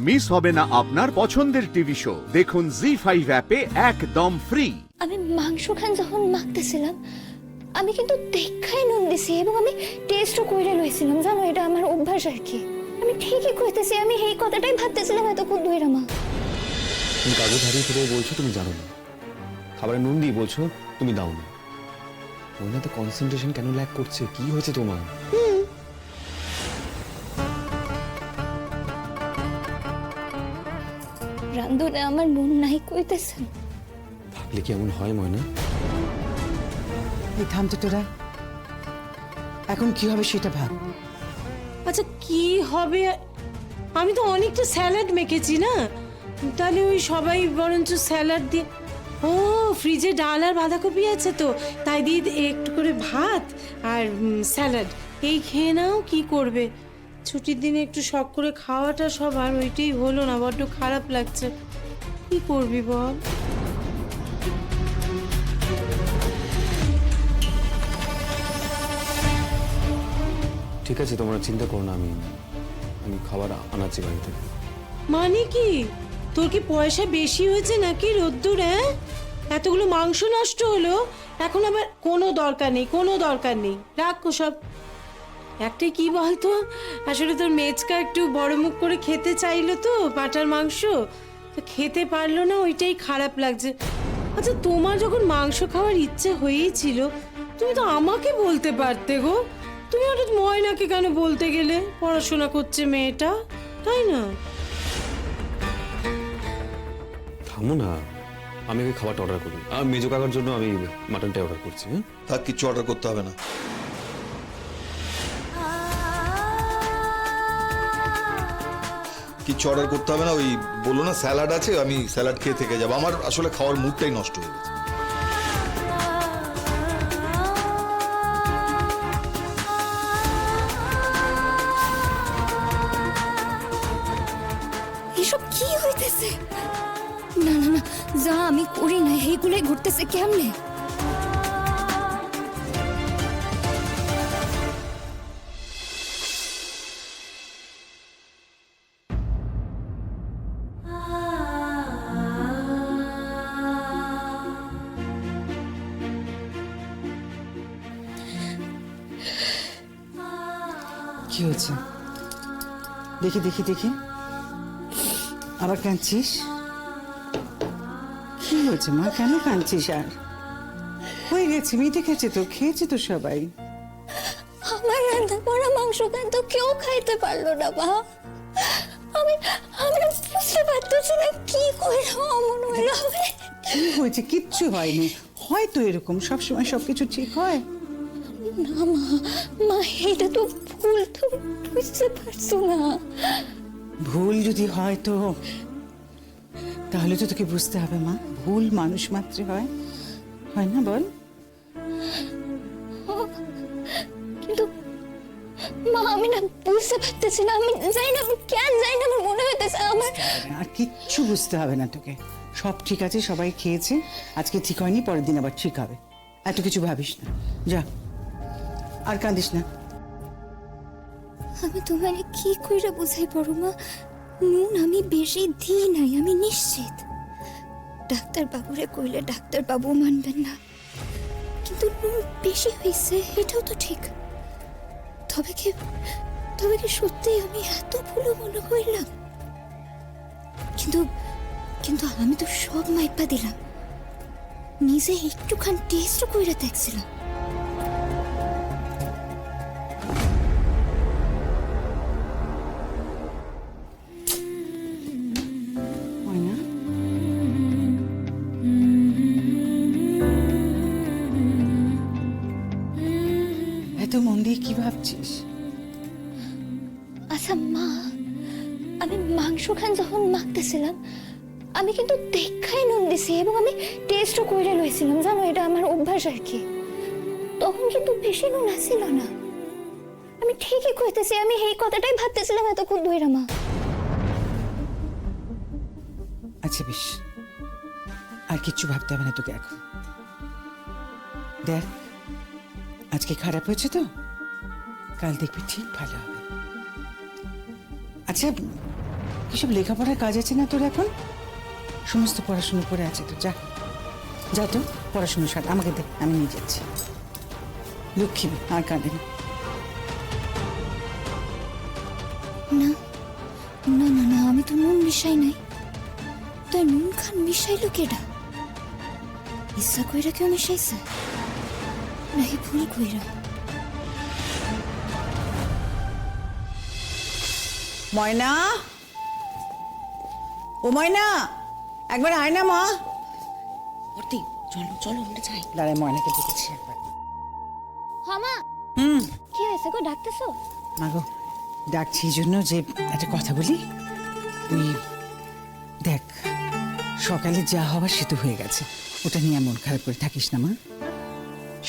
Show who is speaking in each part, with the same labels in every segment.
Speaker 1: Miss হবে না আপনার পছন্দের টিভি শো। দেখুন জি5 অ্যাপে একদম ফ্রি।
Speaker 2: আমি মাংস খান যখন মাখতেছিলাম আমি কিন্তু দেখাই নুন দিছি এবং আমি টেস্টও কইরা লইছিলাম, জানো এটা আমার অভ্যাস আর কি। আমি ঠিকই কইতেছি, আমি এই কথাটাই ভাবতেছিলাম এতক্ষণ ধইরা মা।
Speaker 3: তুমি কাগজ হারিয়ে ফেলে বলছো তুমি জানো না, খাবারে নুন দিয়ে বলছো তুমি দাও না। ওই না তো কনসেন্ট্রেশন কেন ল্যাক করছে, কি হয়েছে তোমার?
Speaker 2: রান্ধুনে আমার নুন নাই কইতেছেন।
Speaker 3: ভাবলে কি এমন হয় ময়না?
Speaker 4: এই থাম তো তোরা, এখন কি হবে সেটা ভাব।
Speaker 5: আচ্ছা কি হবে? আমি তো অনেকটা স্যালাড মেখেছি না, তাহলে ওই সবাই বরঞ্চ স্যালাড দিয়ে, ও ফ্রিজে ডাল আর বাঁধাকপি আছে তো তাই দিয়ে একটু করে ভাত আর স্যালাড এই খেয়ে নাও। কি করবে, ছুটির দিনে একটু শখ করে খাওয়াটা সবার, ওইটাই হলো না, বড্ড খারাপ লাগছে। কি করবি বল?
Speaker 3: ঠিক আছে তোমরা চিন্তা করো না, আমি খাবার আনাচ্ছি বাড়ি থেকে।
Speaker 5: মানে কি, তোর কি পয়সা বেশি হয়েছে নাকি রোদ্দুর? হ্যাঁ, এতগুলো মাংস নষ্ট হলো, এখন আবার কোনো দরকার নেই, কোনো দরকার নেই, রাখ সব। একটাই কি বলতো, আসলে তোর মেজকা একটু বড় মুখ করে খেতে চাইলো তো পাঁঠার মাংস, তো খেতে পারলো না, ওইটাই খারাপ লাগছে। আচ্ছা তোমার যখন মাংস খাওয়ার ইচ্ছে হয়েই ছিল, তুমি তো আমাকে বলতে পারতে গো। তুমি হঠাৎ ময়নাকে কেন বলতে গেলে? পড়াশোনা করছে মেয়েটা, তাই না?
Speaker 3: থামো না, আমি ওই খাবারটা অর্ডার করি। আর মেজো কাকার জন্য আমি মাটনটা অর্ডার করছি। হ্যাঁ
Speaker 6: থাক, কিছু অর্ডার করতে হবে না। কিছু অর্ডার করতে হবে না, ওই বলো না স্যালাড আছে, আমি স্যালাড খেয়ে থেকে যাবো। আমার আসলে খাওয়ার মুডটাই নষ্ট হয়ে গেছে।
Speaker 2: এসব কি হইতেছে? না না না, যা আমি করি না এইগুলোই ঘুরতেছে কেমনে?
Speaker 4: কি হয়েছে দেখি দেখি দেখি, আবার কাঁদছিস? কি হয়েছে মা, কেন কাঁদছিস? আর হয়ে গেছে, মিটে গেছে তো, খেয়েছে তো সবাই।
Speaker 2: আমার রান্না করা মাংস কিন্তু কেউ খাইতে পারলো না মা। আমি আমি না বুঝতে পারতেছি না কি কইরা অমন হইলো।
Speaker 4: কি হয়েছে? কিচ্ছু হয়নি, হয়তো এরকম সবসময় সবকিছু ঠিক হয়
Speaker 2: না মা, মা এটা তো ভুল, তো বুঝতে পারছো না।
Speaker 4: ভুল যদি হয় তো তাহলে তো তোকে বুঝতে হবে মা, ভুল মানুষ মাত্রই হয়, হয় না বল?
Speaker 2: কিন্তু মা আমি না বুঝতে পারতেছি না, আমি জানি না, আমি কেন জানি না, আমার মনে হইতেছে আমার।
Speaker 4: আর কিচ্ছু বুঝতে হবে না তোকে, সব ঠিক আছে, সবাই খেয়েছে, আজকে ঠিক হয়নি, পরের দিন আবার ঠিক হবে, এত কিছু ভাবিস না, যা আর কাঁদিস না।
Speaker 2: আমি তোমার কি কইরা বুঝাই পারো মা, নুন আমি বেশি দিই নাই, আমি নিশ্চিত। ডাক্তার বাবুরে কইলে ডাক্তার বাবু মানবেন না, কিন্তু নুন বেশি হয়েছে এটাও তো ঠিক। তবে কি সত্যি আমি এত ভুলো মনে করলাম? কিন্তু কিন্তু আমি তো সব মাইপা দিলাম, নিজে একটুখান টেস্ট কইরা দেখছিলাম।
Speaker 4: ময়না, এত মন দিয়ে কি ভাবছিস?
Speaker 2: আচ্ছা মা, আমি মাংস খান যখন মাখতেছিলাম আমি কিন্তু দেখাই নুন দিছি এবং আমি টেস্টও কইরা লইছিলাম, জানো এটা আমার অভ্যাস আর কি। তখন কিন্তু বেশি নুন আসছিল না, আমি ঠিকই কইতেছি, আমি এই কথাটাই ভাবতেছিলাম এতক্ষণ ধইরা মা।
Speaker 4: আচ্ছা বেশ, আর কিচ্ছু ভাবতে হবে না তোকে এখন। দেখ আজকে খারাপ হয়েছে তো, কাল দেখবি ঠিক ভালো হবে। আচ্ছা কিসব লেখাপড়ার কাজ আছে না তোর এখন? সমস্ত পড়াশুনো করে আছে তো, যা যা তো পড়াশুনো সার, আমাকে দে, আমি নিয়ে যাচ্ছি। লক্ষ্মী মেয়ে, আর কাঁদে না।
Speaker 2: না না না না, আমি তো নুন মিশাই নাই। তাই নুন খান মিশাইলো কেডা? ইচ্ছা কইরা কেউ মিশাইছে নাকি ভুল কইরা?
Speaker 4: ময়না, ও ময়না, একবার আয় না মা।
Speaker 7: চলো চলো আমরা যাই।
Speaker 4: দাঁড়ায়, ময়নাকে দেখেছি একবার।
Speaker 2: হামা কি হয়েছে গো, ডাকতেছো?
Speaker 4: মাগো, ডাকছি এই জন্য যে একটা কথা বলি। তুই দেখ, সকালে যা হবার সে তো হয়ে গেছে, ওটা নিয়ে মন খারাপ করে থাকিস না মা।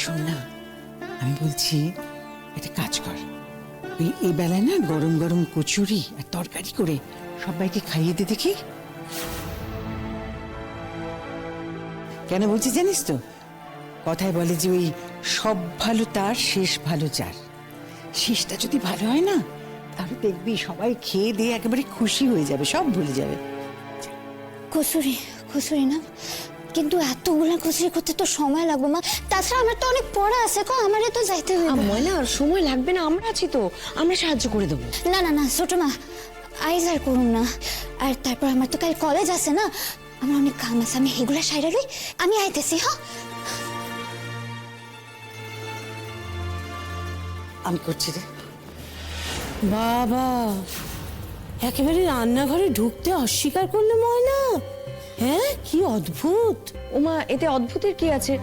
Speaker 4: শোন না, আমি বলছি একটা কাজ কর, তুই এই বেলায় না গরম গরম কচুরি আর তরকারি করে সবাইকে খাইয়ে দে দেখি। কেন বলছি জানিস তো? কথায় বলে যে ওই সব ভালো তার, শেষ ভালো যার। শেষটা যদি ভালো হয় না, তাহলে দেখবি সবাই খেয়ে দিয়ে একেবারে খুশি হয়ে যাবে, সব ভুলে যাবে।
Speaker 2: কচুরি কচুরি না, কিন্তু এতগুলা কচুরি করতে তো সময় লাগবে মা। তাছাড়া আমার তো অনেক পড়া আছে গো, আমারে তো যাইতে হবে।
Speaker 7: ময়না আর সময় লাগবে না, আমরা আছি তো, আমরা সাহায্য করে দেবো।
Speaker 2: না না না ছোট মা, আইজ আর করুন না। আর তারপর আমার তো কাল কলেজ আছে না, আমার অনেক কাম আছে, আমি এগুলা সাইরা লই, আমি আইতেছি। হ্যাঁ
Speaker 4: আমি করছি রে।
Speaker 5: বাবা, একেবারে রান্নাঘরে ঢুকতে অস্বীকার করলে ময়না। হ্যাঁ, কি অদ্ভুত।
Speaker 7: ওমা, এতে অদ্ভুতের কি আছে?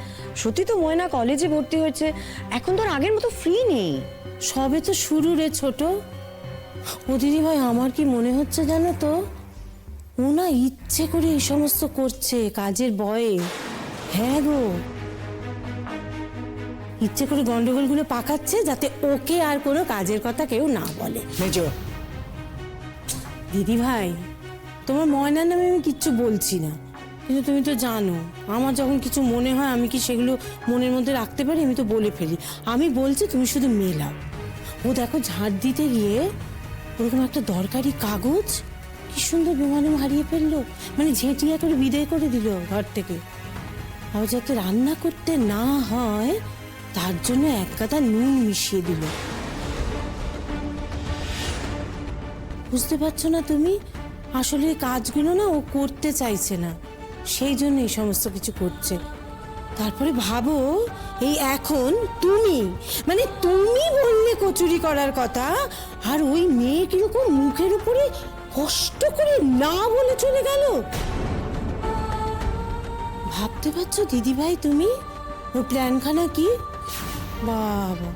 Speaker 7: সত্যি তো ময়না কলেজে ভর্তি হয়েছে, এখন তো আর আগের মতো ফ্রি নেই।
Speaker 5: সবে তো শুরু রে ছোট। ও দিদি ভাই, আমার কি মনে হচ্ছে জানো তো, ও না ইচ্ছে করে এই সমস্ত করছে কাজের ভয়ে। হ্যাঁ গো, ইচ্ছে করে গন্ডগোলগুলো পাকাচ্ছে যাতে ওকে আর কোনো কাজের কথা কেউ না বলে।
Speaker 4: মেজো,
Speaker 5: দিদি ভাই, তোমার ময়নার নামে আমি কিচ্ছু বলছি না, কিন্তু তুমি তো জানো আমার যখন কিছু মনে হয় আমি কি সেগুলো মনের মধ্যে রাখতে পারি? আমি তো বলে ফেলি। আমি বলছি তুমি শুধু মেলাও। ও দেখো, ঝাড় দিতে গিয়ে ওরকম একটা দরকারি কাগজ কি সুন্দর বেমালুম হারিয়ে ফেললো, মানে ঝেঁটিয়া করে বিদায় করে দিল ঘর থেকে। আর যাতে রান্না করতে না হয় তার জন্য এক গাদা নুন মিশিয়ে দিল। বুঝতে পারছো না তুমি? আসলে এই কাজগুলো না ও করতে চাইছে না, সেই জন্য এই সমস্ত কিছু করছে। তারপরে ভাবো, এই এখন তুমি, মানে তুমি বললে কচুরি করার কথা, আর ওই মেয়ে কিরকম মুখের উপরে কষ্ট করে না বলে চলে গেল। ভাবতে পারছো দিদি ভাই তুমি ওর প্ল্যানখানা কি? বাবা,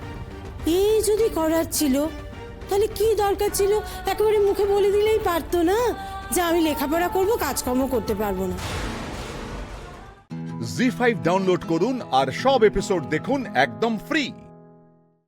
Speaker 5: এই যদি করার ছিল তাহলে কি দরকার ছিল? একেবারে মুখে বলে দিলেই পারতো না যে আমি লেখাপড়া করব, কাজকর্ম করতে পারবো না।
Speaker 1: জি5 ডাউনলোড করুন আর সব এপিসোড দেখুন একদম ফ্রি।